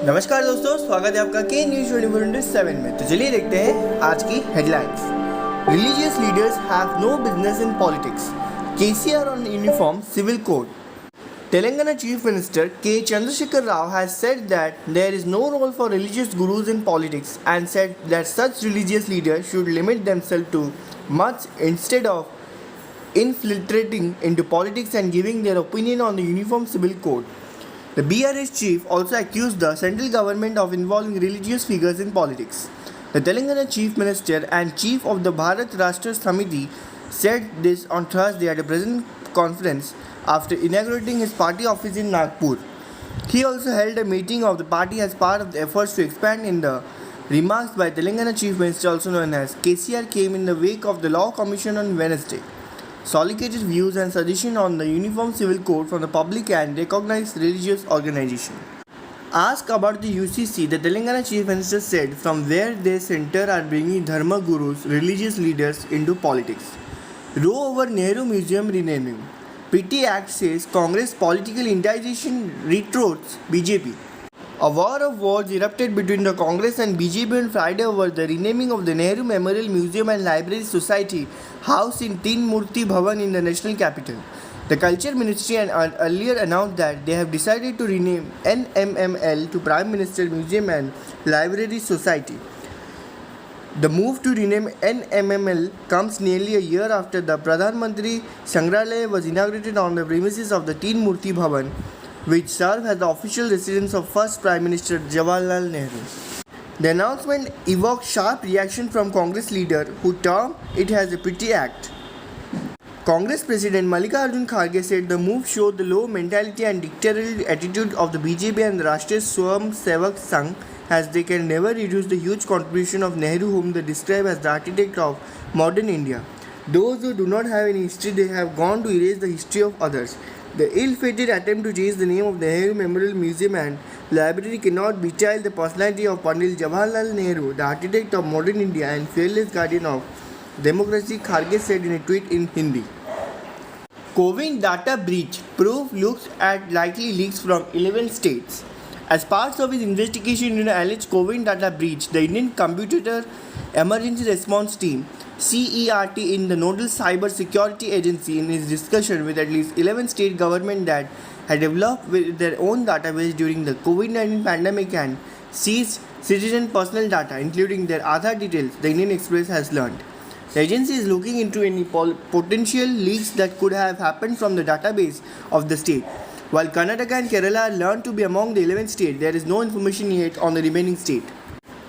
नमस्कार दोस्तों, स्वागत है आपका के न्यूज 24/7 में। तो चलिए देखते हैं आज की headlines. Religious leaders have no business in politics, KCR on uniform civil code. Telangana Chief Minister K. Chandrasekhar Rao has said that there is no role for religious gurus in politics and said that such religious leaders should limit themselves to much instead of infiltrating into politics and giving their opinion on the uniform civil code. The BRS chief also accused the central government of involving religious figures in politics. The Telangana Chief Minister and Chief of the Bharat Rashtra Samiti said this on Thursday at a present conference after inaugurating his party office in Nagpur. He also held a meeting of the party as part of the efforts to expand in the remarks by Telangana Chief Minister, also known as KCR, came in the wake of the Law Commission on Wednesday. Solicited views and suggestions on the Uniform Civil Code from the public and recognized religious organizations. Asked about the UCC, the Telangana Chief Minister said from where they center are bringing Dharma gurus, religious leaders into politics. Row over Nehru Museum renaming. PT Act says Congress political indigestion retorts BJP. A war of words erupted between the Congress and BJP on Friday over the renaming of the Nehru Memorial Museum and Library Society housed in Teen Murti Bhavan in the national capital. The Culture Ministry earlier announced that they have decided to rename NMML to Prime Minister Museum and Library Society. The move to rename NMML comes nearly a year after the Pradhan Mantri Sangrahalaya was inaugurated on the premises of the Teen Murti Bhavan, which served as the official residence of first Prime Minister Jawaharlal Nehru. The announcement evoked sharp reaction from Congress leader who termed it as a petty act. Congress President Mallikarjun Kharge said the move showed the low mentality and dictatorial attitude of the BJP and the Rashtriya Swayam Sevak Sangh, as they can never reduce the huge contribution of Nehru, whom they describe as the architect of modern India. Those who do not have any history, they have gone to erase the history of others. The ill-fated attempt to change the name of the Nehru Memorial Museum and Library cannot beguile the personality of Pandit Jawaharlal Nehru, the architect of modern India and fearless guardian of democracy, Kharge said in a tweet in Hindi. COVID data breach proof looks at likely leaks from 11 states. As part of his investigation into an alleged COVID data breach, the Indian Computer Emergency Response Team CERT in the nodal cyber security agency in his discussion with at least 11 state governments that had developed with their own database during the COVID-19 pandemic and seized citizen personal data, including their Aadhaar details, the Indian Express has learned. The agency is looking into any potential leaks that could have happened from the database of the state. While Karnataka and Kerala are learned to be among the 11 states, there is no information yet on the remaining state.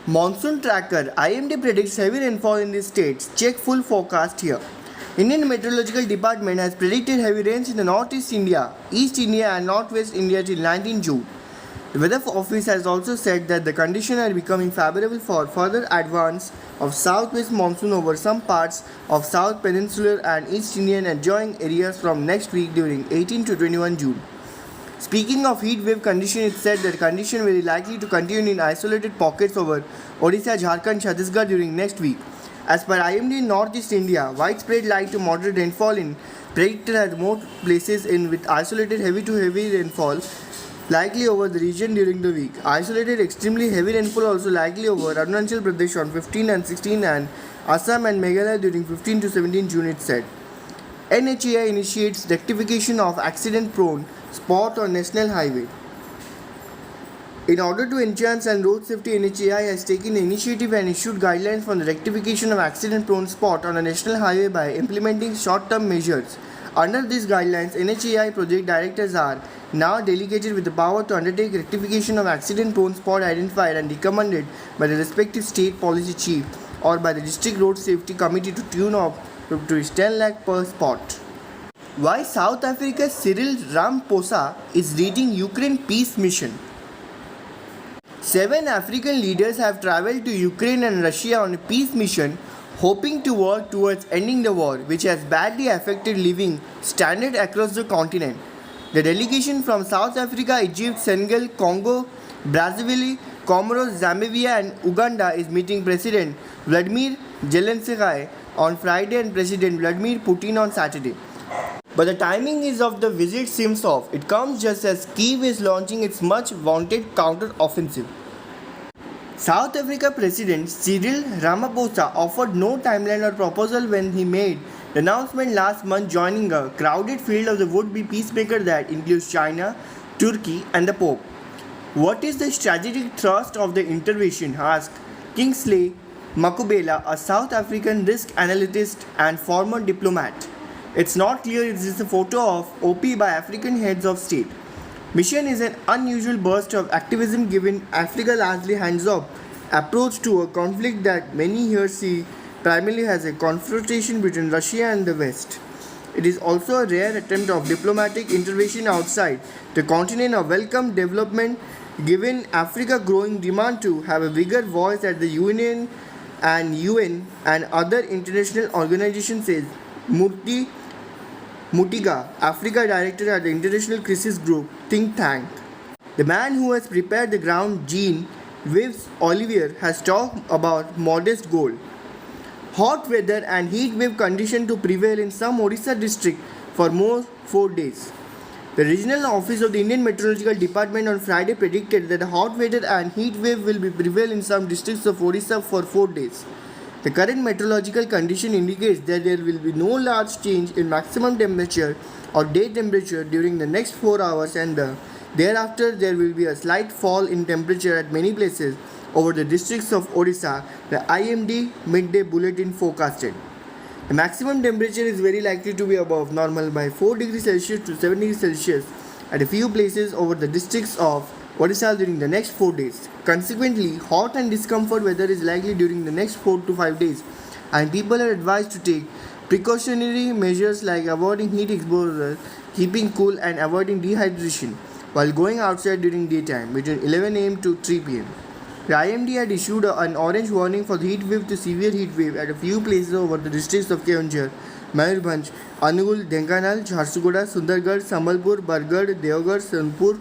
Monsoon tracker. IMD predicts heavy rainfall in these states. Check full forecast here. Indian Meteorological Department has predicted heavy rains in the Northeast India, East India and Northwest India till 19 June. The Weather Office has also said that the conditions are becoming favorable for further advance of southwest monsoon over some parts of South Peninsular and East Indian adjoining areas from next week during 18 to 21 June. Speaking of heat wave conditions, it said that conditions very likely to continue in isolated pockets over Odisha, Jharkhand, Chhattisgarh during next week. As per IMD in Northeast India, widespread light to moderate rainfall in predicted at more places in with isolated heavy to heavy rainfall likely over the region during the week. Isolated extremely heavy rainfall also likely over Arunachal Pradesh on 15 and 16 and Assam and Meghalaya during 15 to 17 June, it said. NHAI initiates rectification of accident-prone spot on National Highway. In order to enhance and road safety, NHAI has taken the initiative and issued guidelines for the rectification of accident-prone spot on a national highway by implementing short-term measures. Under these guidelines, NHAI project directors are now delegated with the power to undertake rectification of accident-prone spot identified and recommended by the respective state policy chief or by the district road safety committee to tune of to 10 lakh per spot. Why South Africa's Cyril Ramaphosa is leading Ukraine peace mission. 7 African leaders have traveled to Ukraine and Russia on a peace mission, hoping to work towards ending the war, which has badly affected living standards across the continent. The delegation from South Africa, Egypt, Senegal, Congo, Brazzaville, Comoros, Zambia and Uganda is meeting President Vladimir Zelensky on Friday and President Vladimir Putin on Saturday. But the timing is of the visit seems off. It comes just as Kyiv is launching its much vaunted counter-offensive. South Africa President Cyril Ramaphosa offered no timeline or proposal when he made the announcement last month, joining a crowded field of the would-be peacemaker that includes China, Turkey and the Pope. What is the strategic thrust of the intervention? Asked Kingsley Makubela, a South African risk analyst and former diplomat. It's not clear it is a photo of OP by African heads of state. Mission is an unusual burst of activism given Africa largely hands-off approach to a conflict that many here see primarily as a confrontation between Russia and the West. It is also a rare attempt of diplomatic intervention outside the continent, a welcome development given Africa's growing demand to have a bigger voice at the UN and other international organizations, says Mutiga, Africa Director at the International Crisis Group think tank. The man who has prepared the ground, Jean-Yves Olivier, has talked about modest goal. Hot weather and heat wave condition to prevail in some Odisha district for more 4 days. The regional office of the Indian Meteorological Department on Friday predicted that the hot weather and heat wave will prevail in some districts of Odisha for 4 days. The current meteorological condition indicates that there will be no large change in maximum temperature or day temperature during the next 4 hours, and thereafter there will be a slight fall in temperature at many places over the districts of Odisha, the IMD midday bulletin forecasted. The maximum temperature is very likely to be above normal by 4 degrees Celsius to 7 degrees Celsius at a few places over the districts of Odisha during the next 4 days. Consequently, hot and discomfort weather is likely during the next 4 to 5 days, and people are advised to take precautionary measures like avoiding heat exposure, keeping cool and avoiding dehydration while going outside during daytime between 11 am to 3 pm. The IMD had issued an orange warning for the heat wave to severe heat wave at a few places over the districts of Keonjhar, Mayurbhanj, Angul, Dhenkanal, Jharsuguda, Sundargarh, Sambalpur, Bargarh, Deoghar, Sonpur,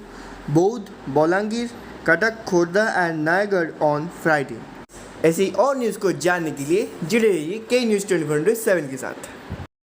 Baudh, Bolangir, Cuttack, Khordha and Nayagarh on Friday. ऐसी और news को जानने के लिए जुड़े रहिए के news 24/7 के साथ.